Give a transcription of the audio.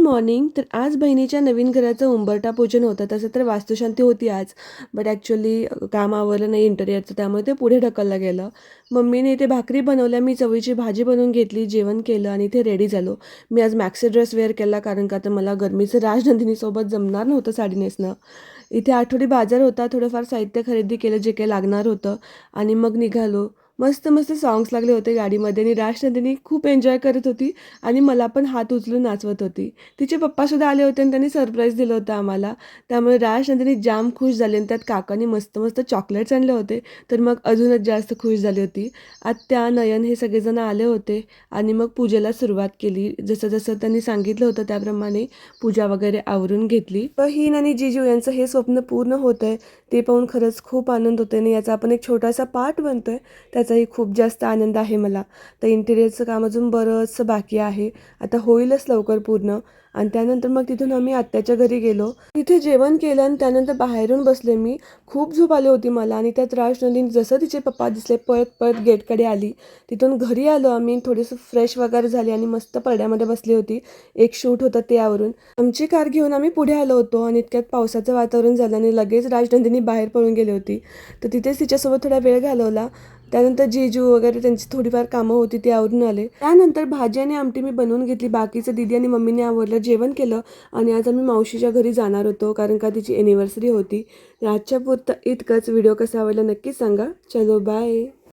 Morning. तर आज बहिणीच्या नवीन घराचं उंबरठा पूजन होतं. तसं तर वास्तुशांती होती आज, बट ॲक्च्युअली काम आवरलं नाही इंटेरियरचं, त्यामुळे ते पुढे ढकललं गेलं. मम्मीने इथे भाकरी बनवल्या, मी चवळीची भाजी बनवून घेतली, जेवण केलं आणि इथे रेडी झालो. मी आज मॅक्सी ड्रेस वेअर केला, कारण का तर मला गरमीचं राजनंदिनीसोबत जमणार नव्हतं साडी नेसणं. इथे आठवडी बाजार होता, थोडंफार साहित्य खरेदी केलं जे काही लागणार होतं आणि मग निघालो. मस्त मस्त सॉंग्स लागले होते गाडीमध्ये आणि राजनंदिनी खूप एन्जॉय करत होती आणि मला पण हात उचलून नाचवत होती. तिचे पप्पासुद्धा आले होते आणि त्यांनी सरप्राईज दिलं होतं आम्हाला. त्यामुळे राजनंदिनी जाम खुश झाली आणि त्यात काकांनी मस्त मस्त चॉकलेट्स आणले होते, तर मग अजूनच जास्त खुश झाली होती. आत्या, नयन हे सगळेजण आले होते आणि मग पूजेला सुरुवात केली. जसं जसं त्यांनी सांगितलं होतं त्याप्रमाणे पूजा वगैरे आवरून घेतली. बहीण आणि जिजू यांचं हे स्वप्न पूर्ण होत आहे ते पाहून खरंच खूप आनंद होतोय आणि याचा आपण एक छोटासा पार्ट बनतोय, त्याचाही खूप जास्त आनंद आहे मला. तर इंटिरियरचं काम अजून बरंचसं बाकी आहे, आता होईलच लवकर पूर्ण. आणि त्यानंतर मग तिथून आम्ही आत्याच्या घरी गेलो, तिथे जेवण केलं आणि त्यानंतर बाहेरून बसले मी. खूप झोप आली होती मला आणि त्यात राजनंदिनी जसं तिचे पप्पा दिसले पळत पळत गेटकडे आली. तिथून घरी आलो आम्ही, थोडंसं फ्रेश वगैरे झाली आणि मस्त पडद्यामध्ये बसली होती. एक शूट होतं ते आवरून आमची कार घेऊन आम्ही पुढे आलो होतो आणि इतक्यात पावसाचं वातावरण झालं आणि लगेच राजनंदिनी बाहेर पळून गेली होती. तर तिथेच तिच्यासोबत थोडा वेळ घालवला. त्यानंतर जिजू वगैरे त्यांची थोडीफार कामं होती ती आवरून आले. त्यानंतर भाजी आणि आमटी मी बनवून घेतली, बाकीचं दीदी आणि मम्मीने आवरलं, जेवण केलं आणि आज आम्ही मावशीच्या घरी जाणार होतो कारण का तिची ॲनिव्हर्सरी होती. आजच्या पुरतं इतकंच. व्हिडिओ कसा आवडला नक्की सांगा. चलो बाय.